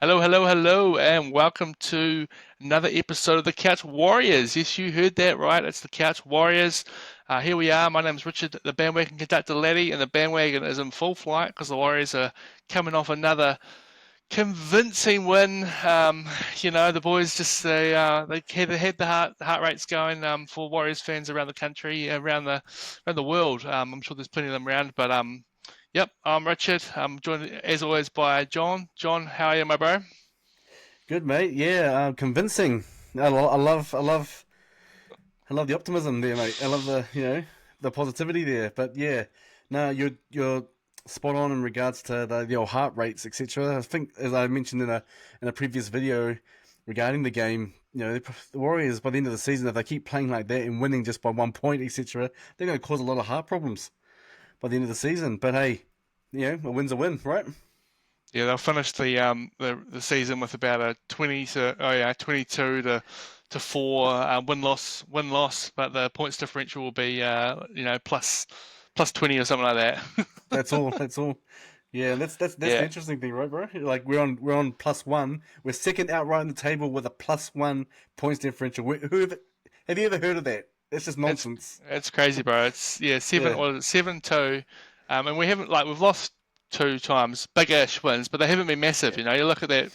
Hello, hello, hello, and welcome to another episode of the Couch Warriors. Yes, you heard that right. It's the Couch Warriors. Here we are. My name's Richard, the bandwagon conductor laddie, and the bandwagon is in full flight because the Warriors are coming off another convincing win. The boys just they had the heart rates going for Warriors fans around the country, around the world. I'm sure there's plenty of them around, but yep. I'm Richard. I'm joined as always by John. John, how are you, my bro? Good mate, yeah, convincing. I love the optimism there, mate. I love the positivity there. But yeah, no, you're spot on in regards to the old heart rates, etc. I think, as I mentioned in a previous video regarding the game, the Warriors by the end of the season, if they keep playing like that and winning just by 1 point, etc., they're going to cause a lot of heart problems by the end of the season. But hey, a win's a win, right? Yeah, they'll finish the season with about a 22 to 4 win loss, but the points differential will be plus 20 or something like that. That's all. That's all. Yeah, that's the Yeah. interesting thing, right, bro? Like we're on +1. We're second outright in the table with a +1 points differential. Have you ever heard of that? That's just It's nonsense. it's crazy, bro. It's Yeah, 7-2, and we've lost two times, big-ish wins, but they haven't been massive. yeah. You look at that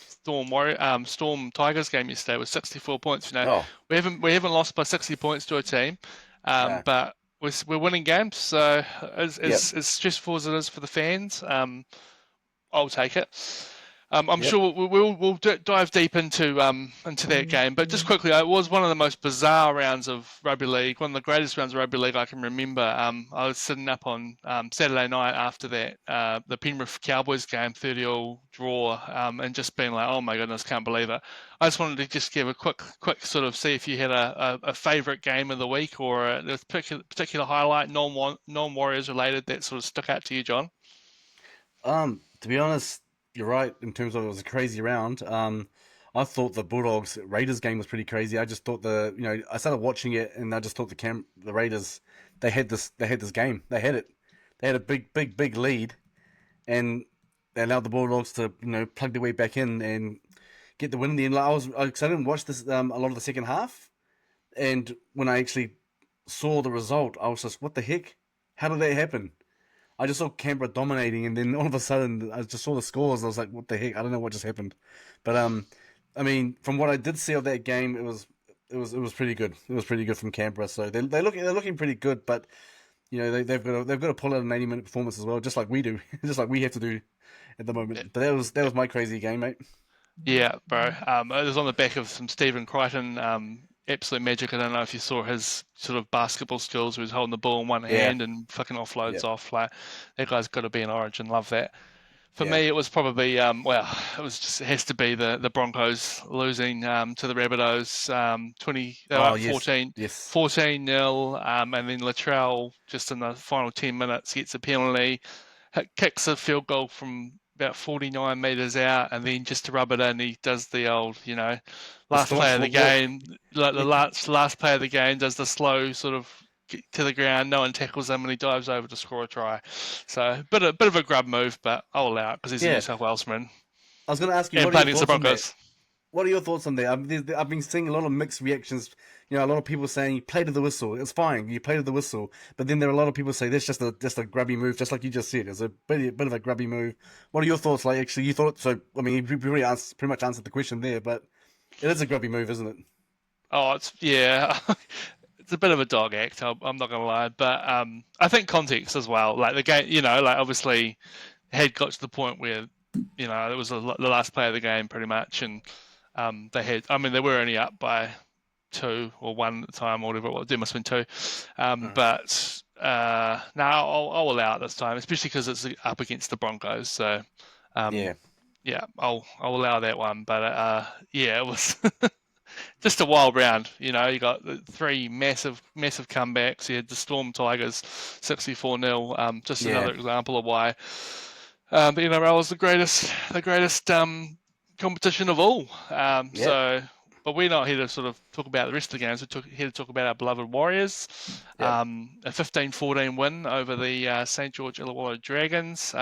Storm Tigers game yesterday with 64 points. Oh, We haven't lost by 60 points to a team, nah. but we're winning games. So Yep, as stressful as it is for the fans, I'll take it. I'm yep. sure we'll dive deep into that game, but just quickly, it was one of the most bizarre rounds of rugby league, one of the greatest rounds of rugby league I can remember. I was sitting up on Saturday night after that the Penrith Cowboys game, 30-all draw, and just being like, oh my goodness, can't believe it. I just wanted to just give a quick sort of see if you had a favourite game of the week or a particular highlight, non-Warriors related that sort of stuck out to you, John. To be honest, you're right in terms of it was a crazy round. I thought the Bulldogs Raiders game was pretty crazy. I just thought I started watching it and I just thought the Raiders they had this game. They had it. They had a big lead and they allowed the Bulldogs to plug their way back in and get the win in the end. Like, cause I didn't watch this a lot of the second half, and when I actually saw the result, I was just, what the heck? How did that happen? I just saw Canberra dominating, and then all of a sudden, I just saw the scores. I was like, "What the heck? I don't know what just happened." But I mean, from what I did see of that game, it was pretty good. It was pretty good from Canberra. So they're looking pretty good. But they've got to pull out an 80-minute performance as well, just like we do, just like we have to do at the moment. But that was my crazy game, mate. Yeah, bro. It was on the back of some Stephen Crichton, absolute magic. I don't know if you saw his sort of basketball skills. Where he was holding the ball in one Yeah, hand and fucking offloads yeah, off. Like that guy's got to be an Origin. Love that. For yeah. me, it was probably it has to be the Broncos losing to the Rabbitohs. 20 they were Oh up yes, 14 yes. 14 nil, and then Latrell just in the final 10 minutes gets a penalty, kicks a field goal from about 49 meters out, and then just to rub it in, he does the old, The last play staunch of the walk. game, like the last play of the game, does the slow sort of get to the ground, no one tackles him, and he dives over to score a try. So, bit of a grub move, but I'll allow it because he's a New Yeah, South Walesman I was going to ask you, and what are your playing against the thoughts on that? Broncos. What are your thoughts on that? I've been seeing a lot of mixed reactions. A lot of people saying you play to the whistle. It's fine, you play to the whistle. But then there are a lot of people say that's just a grubby move, just like you just said. It's a bit of a grubby move. What are your thoughts? Like, actually, you thought so. I mean, you pretty much answered the question there, but it is a grubby move, isn't it? Oh, it's yeah, it's a bit of a dog act. I'm not gonna lie, but I think context as well. Like the game, like obviously had got to the point where it was the last play of the game pretty much, and they had. I mean, they were only up by two or one at the time or whatever it was. There must have been two, Uh, but no, I'll allow it this time, especially because it's up against the Broncos. So um, yeah, yeah, I'll allow that one. But yeah, it was. Just a wild round. You got the three massive comebacks. You had the Storm Tigers 64 nil. Just yeah, another example of why the NRL is the greatest competition of all. yeah, But we're not here to sort of talk about the rest of the games. We're here to talk about our beloved Warriors. yep. A 15-14 win over the St George Illawarra Dragons.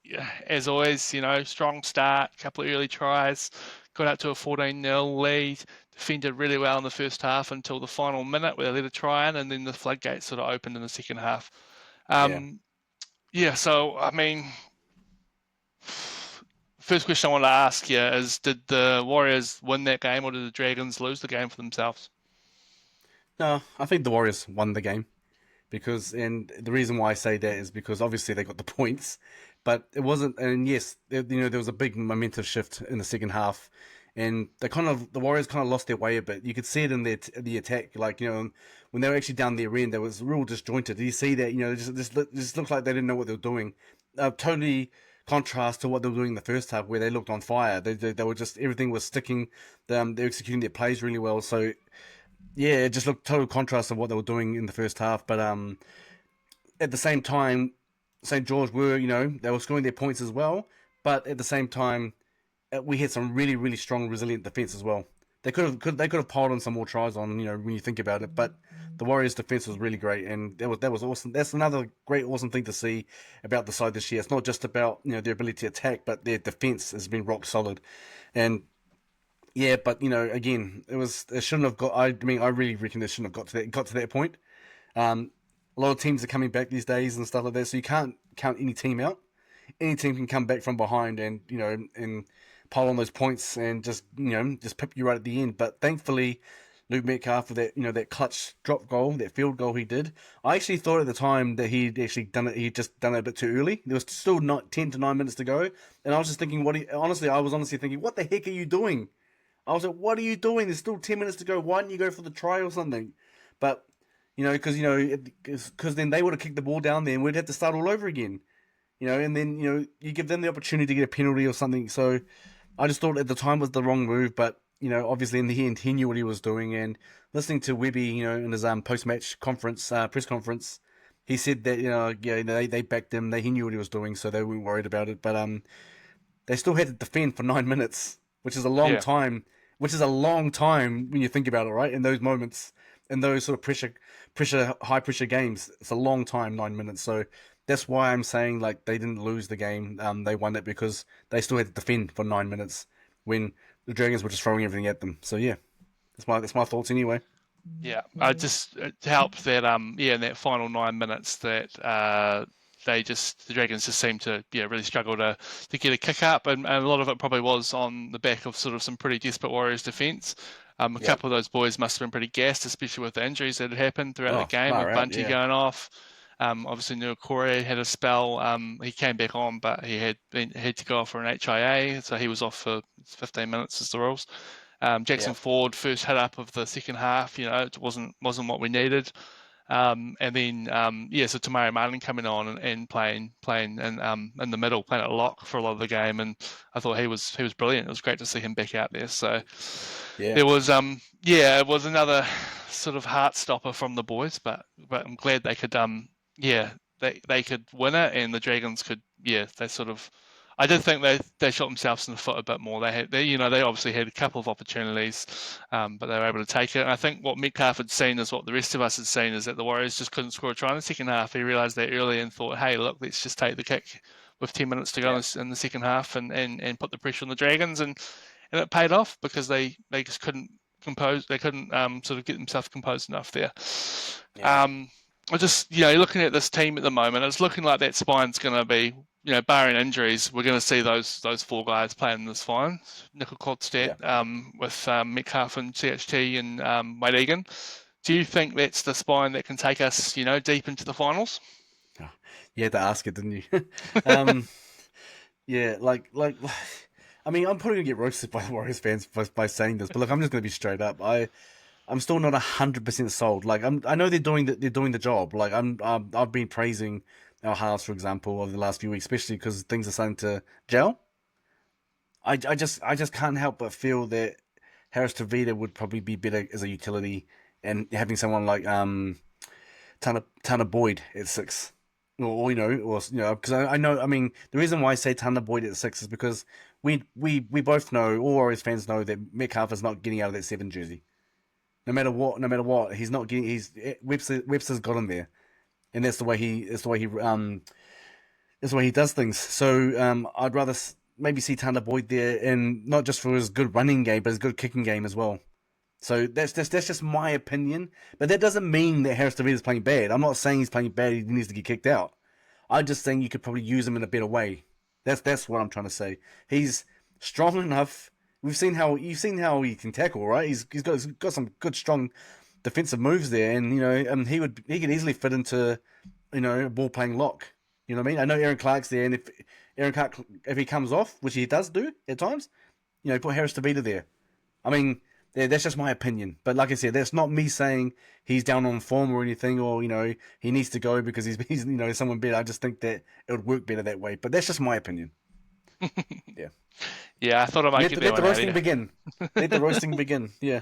yeah, as always, strong start, couple of early tries, got out to a 14-0 lead, defended really well in the first half until the final minute where they let a try in, and then the floodgates sort of opened in the second half. Yeah. Um, yeah, so I mean, first question I want to ask you is: did the Warriors win that game, or did the Dragons lose the game for themselves? No, I think the Warriors won the game. Because and the reason why I say that is because obviously they got the points, but it wasn't. And yes, there was a big momentum shift in the second half, and the Warriors kind of lost their way a bit. You could see it in the attack, like when they were actually down their end, there was real disjointed. Did you see that? It just looked like they didn't know what they were doing. Totally contrast to what they were doing in the first half, where they looked on fire. They were just everything was sticking. They're executing their plays really well. So yeah, it just looked total contrast of what they were doing in the first half. But at the same time, St. George were, they were scoring their points as well. But at the same time, we had some really, really strong, resilient defense as well. They could have piled on some more tries on, when you think about it. But the Warriors' defense was really great, and that was awesome. That's another great, awesome thing to see about the side this year. It's not just about their ability to attack, but their defense has been rock solid. And yeah, but again, it shouldn't have got. I mean, I really reckon it shouldn't have got to that point. A lot of teams are coming back these days and stuff like that, so you can't count any team out. Any team can come back from behind and and pile on those points and just pip you right at the end. But thankfully, Luke Metcalf with that clutch drop goal, that field goal he did. I actually thought at the time that he'd actually done it. He'd just done it a bit too early. There was still not 10 to 9 minutes to go, and I was just thinking, I was honestly thinking, what the heck are you doing? I was like, what are you doing? There's still 10 minutes to go. Why didn't you go for the try or something? But because then they would have kicked the ball down there, and we'd have to start all over again. And then you give them the opportunity to get a penalty or something. So I just thought at the time was the wrong move, but obviously in the end he knew what he was doing. And listening to Webby, in his post match press conference, he said that they backed him. He knew what he was doing, so they weren't worried about it. But they still had to defend for 9 minutes, which is a long Yeah, time. Which is a long time when you think about it, right? In those moments, in those sort of high pressure games, it's a long time, 9 minutes. So that's why I'm saying like they didn't lose the game. They won it because they still had to defend for 9 minutes when the Dragons were just throwing everything at them. So yeah, that's my thoughts anyway. yeah. I just it helped that in that final 9 minutes that the Dragons just seemed to really struggle to get a kick up, and a lot of it probably was on the back of sort of some pretty desperate Warriors defence. A Yeah. couple of those boys must have been pretty gassed, especially with the injuries that had happened throughout the Oh, game, far with out. Bunty Yeah. going off. Obviously, Nuakure had a spell. He came back on, but he had to go off for an HIA, so he was off for 15 minutes as the rules. Yeah. Jackson Ford first hit up of the second half, it wasn't what we needed. And then so Tamari Martin coming on and playing in the middle, playing at lock for a lot of the game, and I thought he was brilliant. It was great to see him back out there. So Yeah. there was it was another sort of heart stopper from the boys, but I'm glad they could they could win it, and the Dragons could they sort of. I did think they shot themselves in the foot a bit more. They obviously had a couple of opportunities, but they were able to take it. And I think what Metcalf had seen is what the rest of us had seen is that the Warriors just couldn't score a try in the second half. He realised that early and thought, hey, look, let's just take the kick with 10 minutes to go Yeah. in the second half and put the pressure on the Dragons, and it paid off because they just couldn't compose. They couldn't sort of get themselves composed enough there. Yeah. Um, I just looking at this team at the moment, it's looking like that spine's going to be barring injuries, we're going to see those four guys playing this fine. Nickel Yeah. Kodstad with Metcalf and CHT and Wade Egan. Do you think that's the spine that can take us, deep into the finals? Oh, you had to ask it, didn't you? um. Yeah. I mean, I'm probably gonna get roasted by the Warriors fans by saying this, but look, I'm just gonna be straight up. I'm still not 100% sold. Like I know they're doing the job. Like I've been praising our halves, for example, over the last few weeks, especially because things are starting to gel. I just can't help but feel that Harris Tavita would probably be better as a utility, and having someone like Tanner Boyd at six. Because I know. I mean, the reason why I say Tanner Boyd at six is because we both know, all Warriors fans know that Metcalf is not getting out of that seven jersey. No matter what, he's not getting. He's Webster's got him there, and that's the way he That's the way he does things. So I'd rather maybe see Tanner Boyd there, and not just for his good running game, but his good kicking game as well. So that's just my opinion. But that doesn't mean that Harris Tavita's playing bad. I'm not saying he's playing bad. He needs to get kicked out. I'm just saying you could probably use him in a better way. That's what I'm trying to say. He's strong enough. You've seen how he can tackle, right? He's got some good strong defensive moves there, and he could easily fit into a ball playing lock. You know what I mean? I know Aaron Clark's there, and if Aaron Clark, if he comes off, which he does do at times, put Harris Tavita there. I mean, yeah, that's just my opinion. But like I said, that's not me saying he's down on form or anything, or he needs to go because he's someone better. I just think that it would work better that way. But that's just my opinion. Yeah. Yeah, I thought I might get that Let the one out of roasting you. begin. Let the roasting begin. Yeah.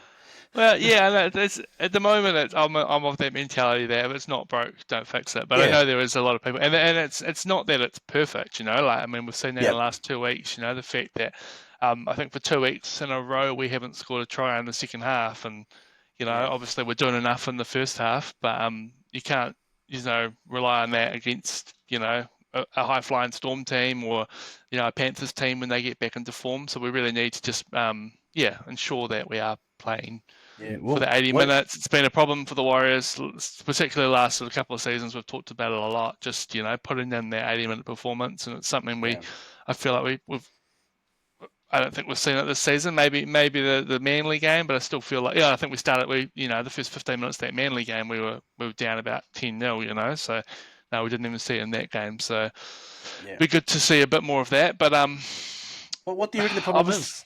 Well, yeah, it's at the moment I'm of that mentality there. If it's not broke, don't fix it. But I Yeah. know there is a lot of people, and it's not that it's perfect, Like I mean, we've seen that in the Yep. last 2 weeks. The fact that I think for 2 weeks in a row we haven't scored a try in the second half, and Yeah. obviously we're doing enough in the first half, but you can't rely on that against a high flying Storm team or a Panthers team when they get back into form. So we really need to just ensure that we are playing Yeah. for Well, the 80 what? minutes. It's been a problem for the Warriors, particularly the last sort of couple of seasons. We've talked about it a lot, just, putting in their 80-minute performance. And it's something Yeah. I feel like I don't think we've seen it this season. Maybe the Manly game, but I still feel like, I think the first 15 minutes of that Manly game, we were down about 10-0, So no, we didn't even see it in that game. So Yeah. be good to see a bit more of that. But Well, what do you reckon the problem obviously, is?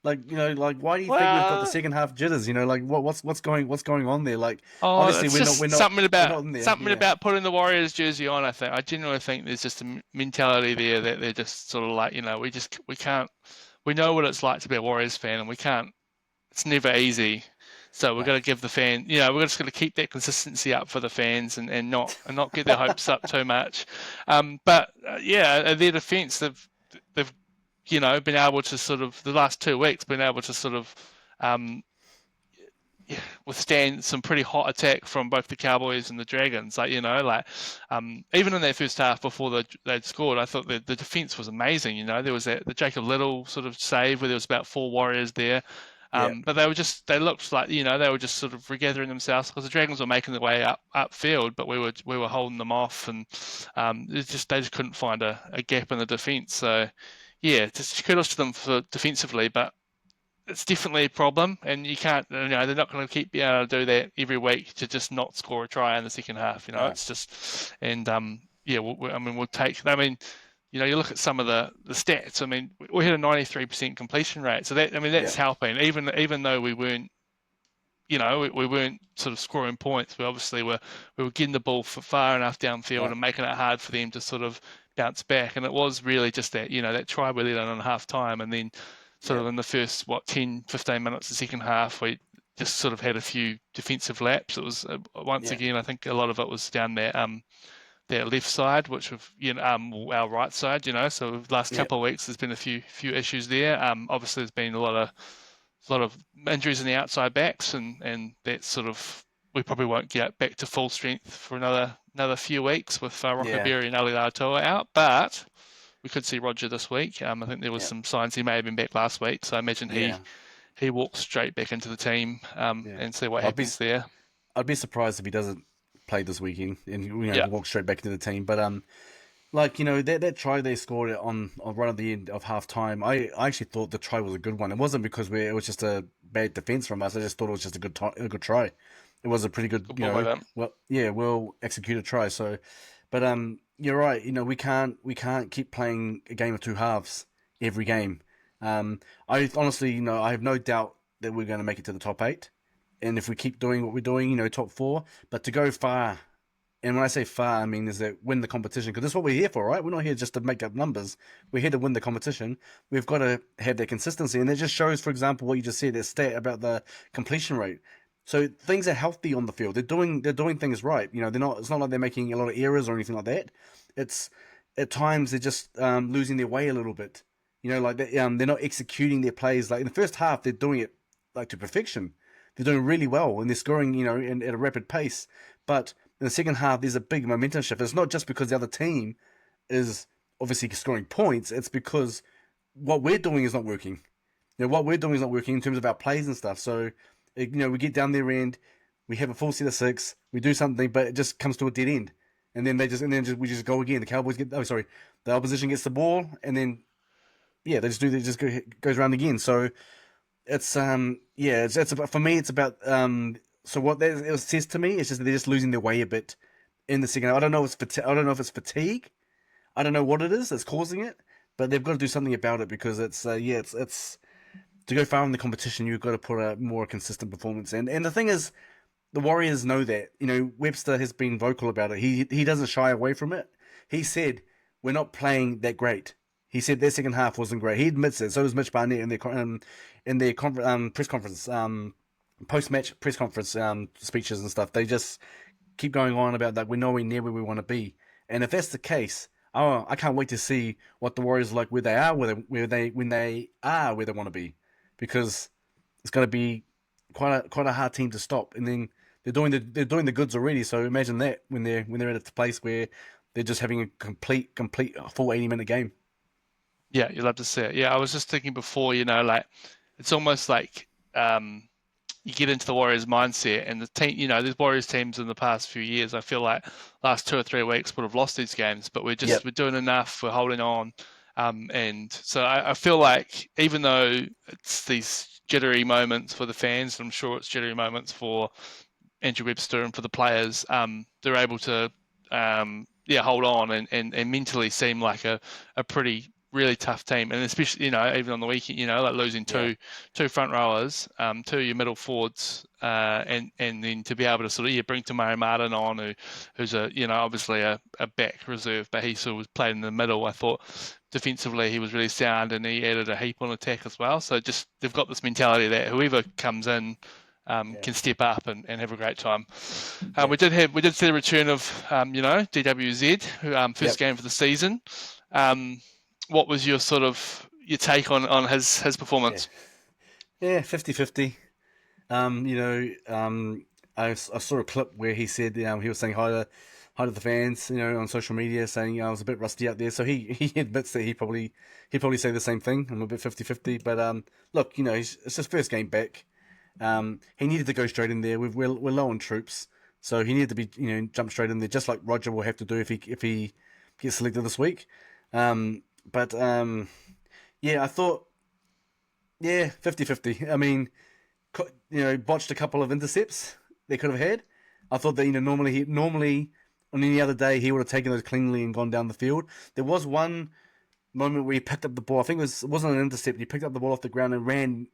Like, why do you think we've got the well, second half jitters? What's going on there? Like, oh, obviously it's just we're not in there. Yeah. putting the Warriors jersey on. I genuinely think there's just a mentality there that they're just sort of like, we can't, we know what it's like to be a Warriors fan, and we can't. It's never easy. So we're No. going to give the fan, we're just going to keep that consistency up for the fans, and not get their hopes up too much. But yeah, their defence, they've been able to sort of the last 2 weeks been able to sort of um, withstand some pretty hot attack from both the Cowboys and the Dragons. Even in their first half before they'd scored, I thought the defense was amazing. There was the Jacob Little sort of save where there was about 4 Warriors there. Yeah. But they looked like, they were just sort of regathering themselves because the Dragons were making their way upfield, but we were holding them off, and they just couldn't find a gap in the defense. So yeah, just kudos to them for defensively, but it's definitely a problem, and you can't. They're not going to keep being able to do that every week to just not score a try in the second half. No. It's just, and yeah. I mean, we'll take. I mean, you look at some of the stats. I mean, we had a 93% completion rate, so Yeah. that's helping. Even though we weren't, we weren't sort of scoring points. We were getting the ball far enough downfield No. and making it hard for them to sort of bounce back. And it was really just that, that try we let in on half time, and then sort Yeah. of in the first 10, 15 minutes of the second half, we just sort of had a few defensive laps. It was once Yeah. again, I think a lot of it was down their left side, which of our right side. So the last Yeah. couple of weeks, there's been a few issues there. Obviously, there's been a lot of injuries in the outside backs, and that sort of we probably won't get back to full strength for another few weeks with Yeah. Rockaberry and Ali Toa out. But we could see Roger this week. I think there was Yeah. some signs he may have been back last week, so I imagine Yeah. he walks straight back into the team Yeah. and see what I'd be happens there. I'd be surprised if he doesn't play this weekend and Yeah, walk straight back into the team. But that try they scored on right at the end of half time, I actually thought the try was a good one. It wasn't because it was just a bad defense from us. I just thought it was just a good try. It was a pretty good, good point by them. well executed try. So, but you're right. We can't keep playing a game of two halves every game. I honestly, I have no doubt that we're going to make it to the top eight, and if we keep doing what we're doing, top four. But to go far, and when I say far, I mean is that win the competition, because that's what we're here for, right? We're not here just to make up numbers. We're here to win the competition. We've got to have that consistency, and it just shows, for example, what you just said, that stat about the completion rate. So things are healthy on the field. They're doing things right. They're not. It's not like they're making a lot of errors or anything like that. It's at times they're just losing their way a little bit. Like they're not executing their plays. Like in the first half, they're doing it like to perfection. They're doing really well, and they're scoring, at a rapid pace. But in the second half, there's a big momentum shift. It's not just because the other team is obviously scoring points, it's because what we're doing is not working. What we're doing is not working in terms of our plays and stuff. So, we get down their end, we have a full set of six, we do something, but it just comes to a dead end, and then we just go again. The Cowboys get, oh sorry, the opposition gets the ball, and then yeah, they just goes around again. So it's yeah, it's about, for me, it's about so what that it says to me is just that they're just losing their way a bit in the second half. I don't know if I don't know if it's fatigue. I don't know what it is that's causing it, but they've got to do something about it because it's yeah, it's to go far in the competition, you've got to put a more consistent performance in. And the thing is, the Warriors know that. Webster has been vocal about it. He doesn't shy away from it. He said we're not playing that great. He said their second half wasn't great. He admits it. So does Mitch Barnett in their press conference, post match press conference speeches and stuff. They just keep going on about that. We're nowhere near where we want to be. And if that's the case, oh, I can't wait to see what the Warriors are like where they are, when they are where they want to be, because it's going to be quite a hard team to stop. And then they're doing the goods already. So imagine that when they're at a place where they're just having a complete full 80-minute game. Yeah, you'll have to see it. Yeah, I was just thinking before, like it's almost like you get into the Warriors mindset and the team, these Warriors teams in the past few years, I feel like last 2 or 3 weeks would have lost these games, but Yep. we're doing enough, we're holding on. And so I feel like even though it's these jittery moments for the fans, I'm sure it's jittery moments for Andrew Webster and for the players, they're able to hold on and mentally seem like a pretty really tough team, and especially even on the weekend, like losing Yeah. two front rowers, two of your middle forwards, and then to be able to sort of bring Tamari Martin on, who's obviously a back reserve, but he sort of played in the middle. I thought defensively he was really sound, and he added a heap on attack as well. So just they've got this mentality that whoever comes in Yeah. can step up and have a great time. Yeah. We did see the return of DWZ, who first Yep. game for the season. What was your your take on his Yeah. performance? Yeah. 50-50. You know, I saw a clip where he said he was saying hi to the fans, on social media, saying I was a bit rusty out there. So he admits that he probably say the same thing. I'm a bit 50-50. But look, it's his first game back. He needed to go straight in there. We're low on troops, so he needed to be jump straight in there, just like Roger will have to do if he gets selected this week. But yeah, I thought, yeah, 50-50. I mean, botched a couple of intercepts they could have had. I thought that normally on any other day he would have taken those cleanly and gone down the field. There was one moment where he picked up the ball. I think it wasn't an intercept. He picked up the ball off the ground and ran.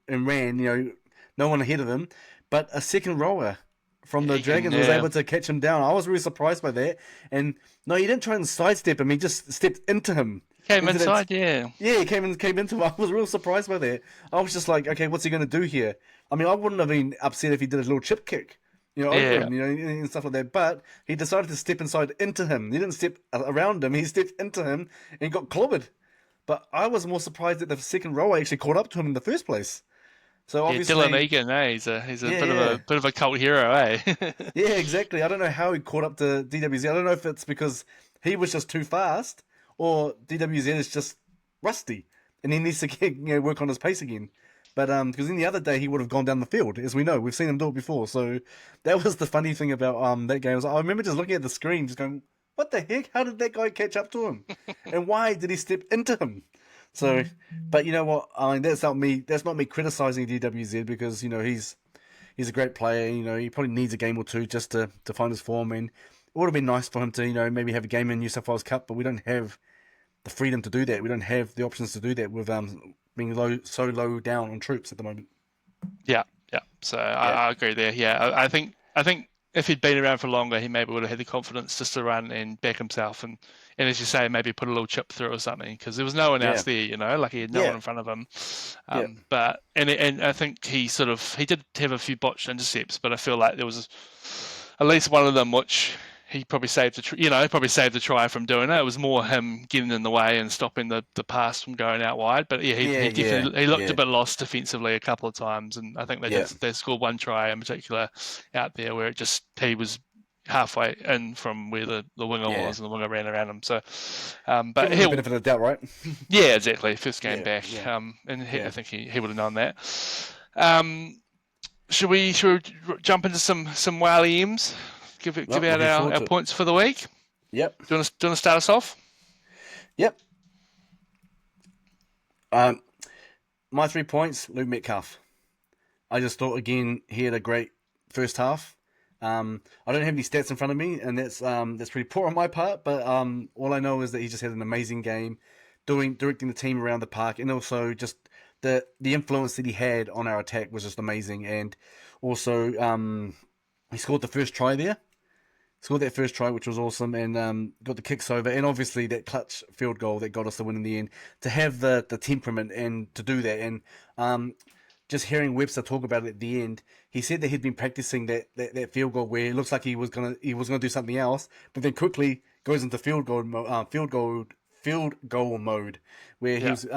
No one ahead of him, but a second rower from the Egan, Dragons was yeah, able to catch him down. I was really surprised by that. And no, he didn't try and sidestep him. He just stepped into him. came Into that. inside, yeah, Yeah, he came into him. I was real surprised by that. I was just like, okay, what's he going to do here? I mean, I wouldn't have been upset if he did a little chip kick, over yeah, him, and stuff like that. But he decided to step inside into him. He didn't step around him. He stepped into him and got clobbered. But I was more surprised that the second rower actually caught up to him in the first place. So yeah. Dylan obviously, Egan, he's a yeah, bit of a yeah. bit of a cult hero, eh? Yeah, exactly. I don't know how he caught up to DWZ. I don't know if it's because he was just too fast or DWZ is just rusty and he needs to work on his pace again. But because in the other day he would have gone down the field, as we know, we've seen him do it before. So that was the funny thing about that game. I remember just looking at the screen, just going, "What the heck? How did that guy catch up to him? And why did he step into him?" So, but you know what? I mean, that's not me. That's not me criticizing DWZ because he's a great player. He probably needs a game or two just to find his form. And it would have been nice for him to, maybe have a game in New South Wales Cup, but we don't have the freedom to do that. We don't have the options to do that with being so low down on troops at the moment. Yeah, yeah. So Yeah, I agree there. Yeah, I think if he'd been around for longer, he maybe would have had the confidence just to run and back himself and as you say, maybe put a little chip through or something because there was no one else yeah, there. Like he had no one yeah, in front of him. yeah, But and I think he did have a few botched intercepts, but I feel like there was at least one of them which he probably saved probably saved the try from doing it. It was more him getting in the way and stopping the pass from going out wide. But yeah, yeah, he yeah, definitely he looked a yeah, bit lost defensively a couple of times, and I think yeah, they scored one try in particular out there where he was halfway in from where the winger Yeah. was, and the winger ran around him. So, Give but him the he'll, benefit of the doubt, right? yeah, exactly. First game Yeah, back, yeah, and I yeah. think he would have known that. Um, should we jump into some Wally M's? Give Well, out looking forward our to it. points for the week. Yep, Do you want to start us off? yep. Um, my 3 points, Luke Metcalf. I just thought again he had a great first half. I don't have any stats in front of me, and that's pretty poor on my part. But all I know is that he just had an amazing game, directing the team around the park, and also just the influence that he had on our attack was just amazing. And also, he scored the first try there. Scored that first try, which was awesome, and got the kicks over, and obviously that clutch field goal that got us the win in the end. To have the temperament and to do that, and just hearing Webster talk about it at the end, he said that he'd been practicing that field goal where it looks like he was gonna do something else, but then quickly goes into field goal mode, where he Yeah, was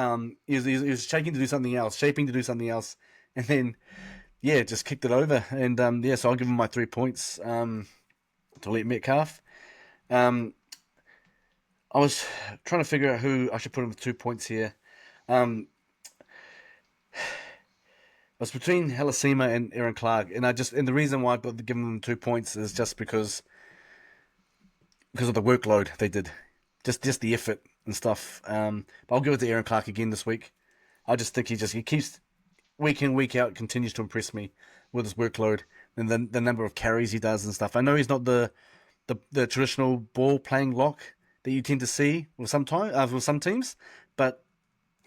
he was shaking to do something else, shaping to do something else, and then yeah, just kicked it over, and yeah, so I'll give him my 3 points to Lee Metcalf. Um, I was trying to figure out who I should put him with 2 points here. Um, I was between Halasima and Aaron Clark, and the reason why I got given them 2 points is just because of the workload they did, just the effort and stuff. But I'll give it to Aaron Clark again this week. I just think he keeps week in week out continues to impress me with his workload and the number of carries he does and stuff. I know he's not the traditional ball playing lock that you tend to see with some teams, but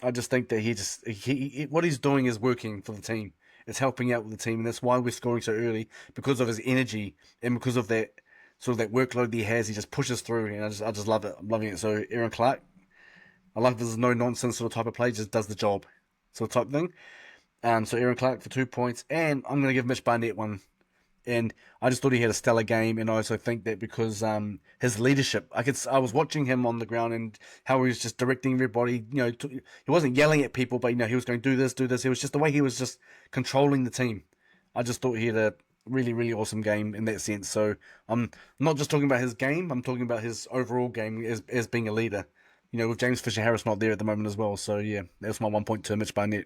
I just think that what he's doing is working for the team. It's helping out with the team, and that's why we're scoring so early because of his energy and because of that sort of that workload that he has. He just pushes through, and I just love it. I'm loving it. So Aaron Clark, I love this no nonsense sort of type of play, just does the job, sort of type thing. So Aaron Clark for 2 points, and I'm gonna give Mitch Barnett one. And I just thought he had a stellar game, and I also think that because his leadership, I was watching him on the ground and how he was just directing everybody. He wasn't yelling at people, but he was going do this, do this. It was just the way he was just controlling the team. I just thought he had a really, really awesome game in that sense. So I'm not just talking about his game; I'm talking about his overall game as being a leader. With James Fisher Harris not there at the moment as well. So yeah, that's my 1 point to Mitch Barnett.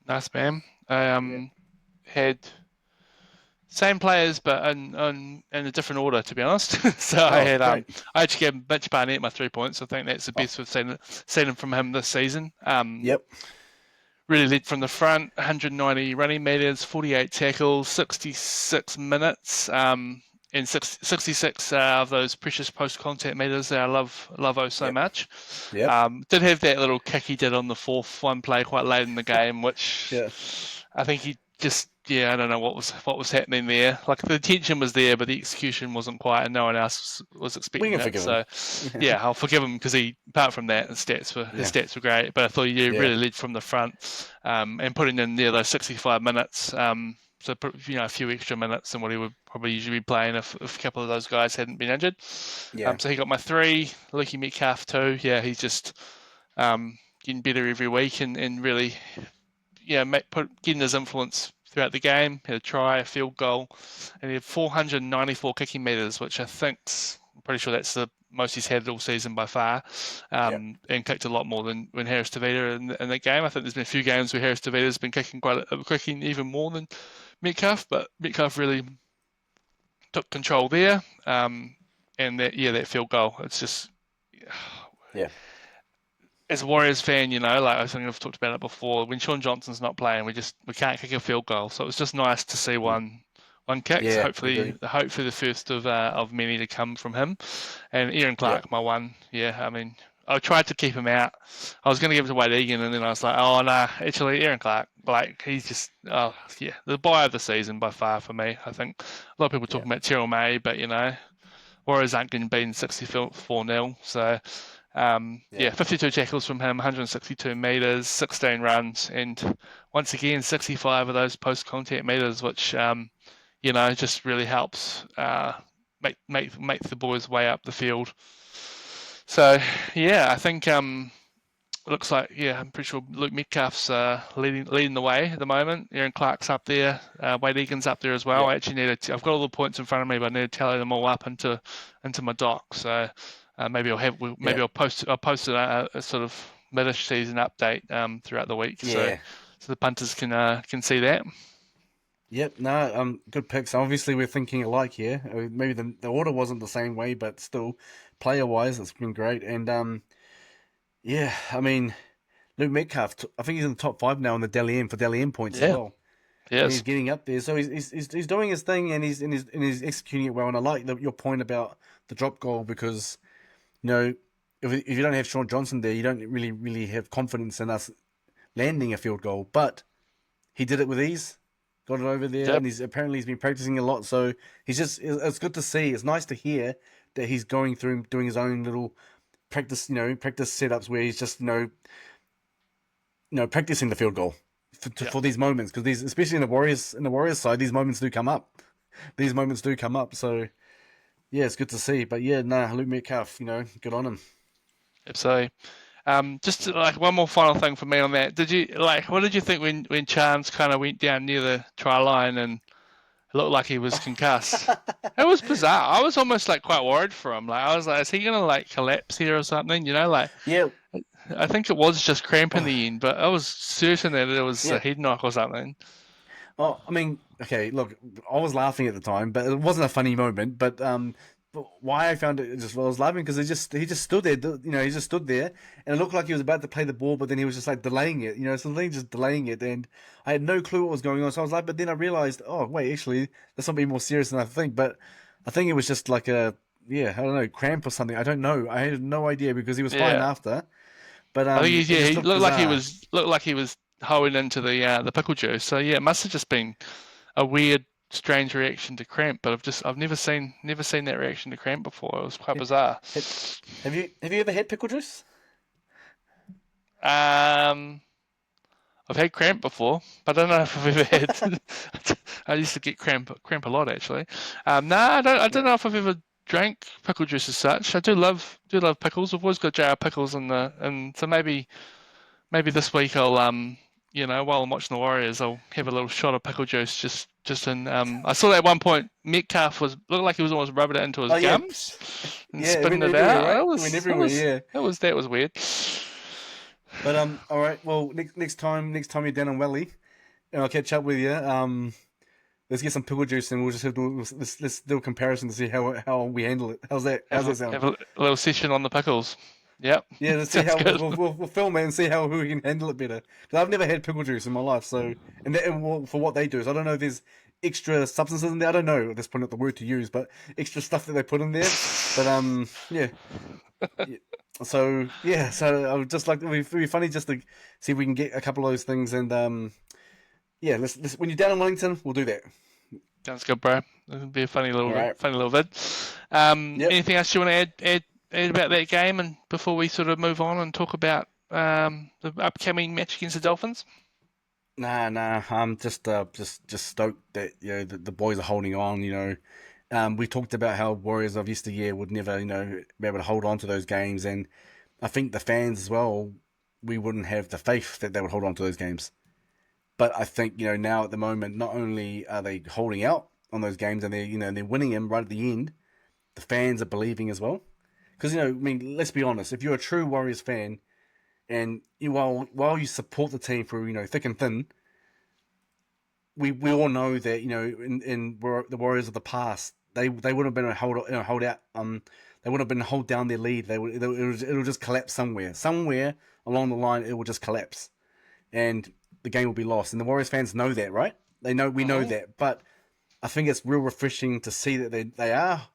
nice man. Yeah. Had same players, but in a different order, to be honest. So I Oh, had great. I actually gave Mitch Barnett my 3 points. I think that's the Oh, best we've seen from him this season. yep, Really led from the front, 190 running meters, 48 tackles, 66 minutes, and 66 of those precious post-contact meters that I love oh so yep, much. yep, Did have that little kick he did on the fourth one play quite late in the game, which yeah. I think he just, yeah, I don't know what was happening there. Like the attention was there, but the execution wasn't quite, and no one else was We expecting can it. forgive him. So, Yeah, yeah, I'll forgive him because apart from that, his yeah, stats were great. But I thought he yeah, really led from the front, and putting in there those 65 minutes. So a few extra minutes than what he would probably usually be playing if a couple of those guys hadn't been injured. yeah, So he got my 3. Lukey Metcalf 2. Yeah, he's just getting better every week and really getting his influence throughout the game. He had a try, a field goal, and he had 494 kicking meters, which I'm pretty sure that's the most he's had all season by far, yeah, and kicked a lot more than when Harris Tavita in that game. I think there's been a few games where Harris Tavita's been kicking even more than Metcalf, but Metcalf really took control there. And that field goal, it's just yeah, as a Warriors fan, like I think I've talked about it before. When Sean Johnson's not playing, we can't kick a field goal. So it was just nice to see mm, one kicked. yeah. Hopefully, Agree. the first of many to come from him. And Aaron Yep. Clark, my one. Yeah, I mean, I tried to keep him out. I was going to give it to Wade Egan, and then I was like, oh no, actually Aaron Clark, Blake, he's just, oh yeah, the buy of the season by far for me. I think a lot of people Yeah. talking about Terrell May, but Warriors aren't going to beat 64-0. So, Yeah. 52 tackles from him, 162 meters, 16 runs, and once again, 65 of those post-contact meters, which just really helps make the boys way up the field. So, yeah, I think looks like, yeah, I'm pretty sure Luke Metcalf's leading the way at the moment. Aaron Clark's up there, Wade Egan's up there as well. Yep. I actually I've got all the points in front of me, but I need to tally them all up into my doc. So maybe Yep. I'll post a sort of mid-ish season update throughout the week, so Yeah. the punters can see that. Yep. No. Good picks. Obviously, we're thinking alike here. Maybe the order wasn't the same way, but still, player wise, it's been great. And yeah. I mean, Luke Metcalf. I think he's in the top five now in the Dally M for Dally M points as Yeah, well. And he's yes, getting up there. So he's doing his thing, and he's executing it well. And I like your point about the drop goal because you know if you don't have Sean Johnson there, you don't really have confidence in us landing a field goal. But he did it with ease, got it over there, yep, and he's been practicing a lot. So it's good to see. It's nice to hear that he's going through doing his own little practice, practice setups where he's just practicing the field goal yep. for these moments because these, especially in the Warriors side, these moments do come up. These moments do come up. So yeah, it's good to see. But yeah, nah, Luke Metcalf, good on him. So, just like one more final thing for me on that. What did you think when Chance kind of went down near the try line and it looked like he was concussed? It was bizarre. I was almost like quite worried for him. Like I was like, is he gonna like collapse here or something? Like Yeah, I think it was just cramp in the end, but I was certain that it was a yeah. head knock or something. Oh, I mean, okay, look, I was laughing at the time, but it wasn't a funny moment. But why I found it just I was laughing because he just stood there, he just stood there, and it looked like he was about to play the ball, but then he was just like delaying it, something just delaying it, and I had no clue what was going on. So I was like, but then I realized, oh wait, actually, that's something more serious than I think. But I think it was just like yeah, I don't know, cramp or something. I don't know. I had no idea because he was fine Yeah, after, but I think it just he looked looked like he bizarre. was hoeing into the pickle juice. So yeah, it must have just been a weird, strange reaction to cramp. But I've never seen that reaction to cramp before. It was quite Yeah. bizarre. Have have you ever had pickle juice? Um, I've had cramp before, but I don't know if I've ever had. I used to get cramp a lot actually. No, I don't Yeah. know if I've ever drank pickle juice as such. I do love pickles. I've always got jar pickles and so maybe this week I'll while I'm watching the Warriors I'll have a little shot of pickle juice just in I saw that at one point Metcalf looked like he was almost rubbing it into his Oh yeah, gums and yeah. It spitting went it everywhere, out. right? That It went was that everywhere. was Yeah. that was weird. But all right. Well, next time you're down in Welly, and I'll catch up with you. Let's get some pickle juice, and we'll just let's do a comparison to see how we handle it. How's that? How's Have a, that sound? have a little session on the pickles. Yep, Yeah, let's see sounds how good. we'll film it and see how we can handle it better. Because I've never had pickle juice in my life, so for what they do, so I don't know if there's extra substances in there. I don't know at this point not the word to use, but extra stuff that they put in there. But yeah. Yeah. So yeah, so I would just like it'd be funny just to see if we can get a couple of those things, and yeah, let's when you're down in Wellington, we'll do that. Sounds good, bro. It'll be a All right. funny little vid. Yep. Anything else you want to add about that game, and before we sort of move on and talk about the upcoming match against the Dolphins? Nah. I'm just stoked that the boys are holding on. We talked about how Warriors of yesteryear would never be able to hold on to those games, and I think the fans as well. We wouldn't have the faith that they would hold on to those games. But I think now at the moment, not only are they holding out on those games and they're winning them right at the end, the fans are believing as well. Because I mean, let's be honest. If you're a true Warriors fan and while you support the team through thick and thin, we all know that the Warriors of the past they would have been a hold out they would have been hold down their lead. It'll just collapse somewhere along the line. It will just collapse and the game will be lost. And the Warriors fans know that, right? We know Hmm. that, but I think it's real refreshing to see that they are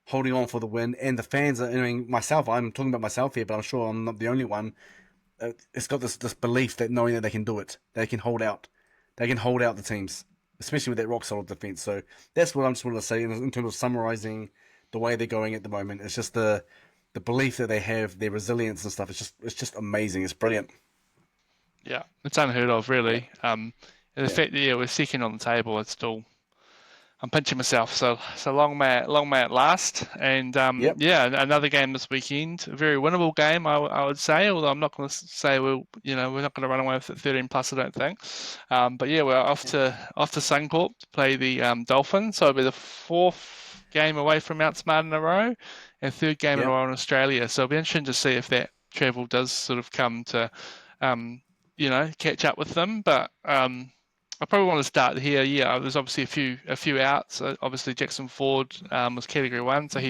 holding on for the win, and the fans are. I mean, myself, I'm talking about myself here, but I'm sure I'm not the only one. It's got this belief that knowing that they can do it, they can hold out the teams, especially with that rock solid defense. So that's what I'm just want to say in terms of summarizing the way they're going at the moment. It's just the belief that they have, their resilience and stuff. It's just amazing. It's brilliant. Yeah, it's unheard of, Yeah, really. And the yeah, fact that we're second on the table, it's still I'm pinching myself. So long may it last. And Yep. yeah, another game this weekend, a very winnable game, I would say. Although I'm not going to say we're not going to run away with it 13 plus, I don't think. But yeah, we're off to Suncorp to play the Dolphins. So it'll be the fourth game away from Mount Smart in a row, and third game in a Yep. row in Australia. So it'll be interesting to see if that travel does sort of come to, um, catch up with them. But I probably want to start here. Yeah, there's obviously a few outs. Obviously, Jackson Ford was Category 1, so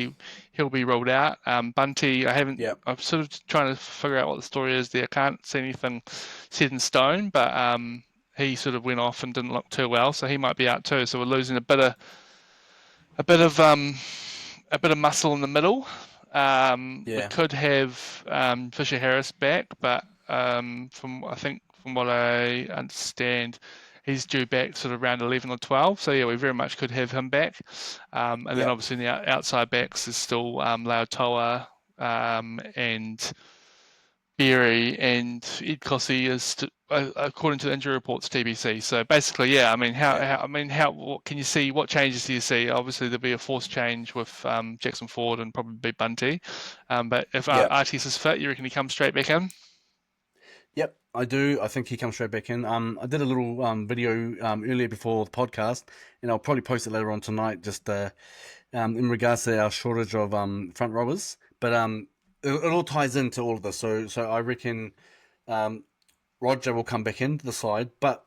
he'll be ruled out. Bunty, Yep. I'm sort of trying to figure out what the story is there. I can't see anything set in stone, but he sort of went off and didn't look too well, so he might be out too. So we're losing a bit of muscle in the middle. We Yeah. could have Fisher Harris back, but from what I understand, he's due back sort of around 11 or 12. So yeah, we very much could have him back. And then Yep. obviously in the outside backs is still Lautoa and Berry and Ed Cossey is, according to the injury reports, TBC. So basically, yeah. I mean, Yep. what can you see? What changes do you see? Obviously, there'll be a forced change with Jackson Ford and probably Bunty. But if Yep. Artis is fit, you reckon he comes straight back in? Yep, I do. I think he comes straight back in. I did a little video earlier before the podcast, and I'll probably post it later on tonight, just in regards to our shortage of front rowers. But it all ties into all of this. So I reckon um, Roger will come back into the side, but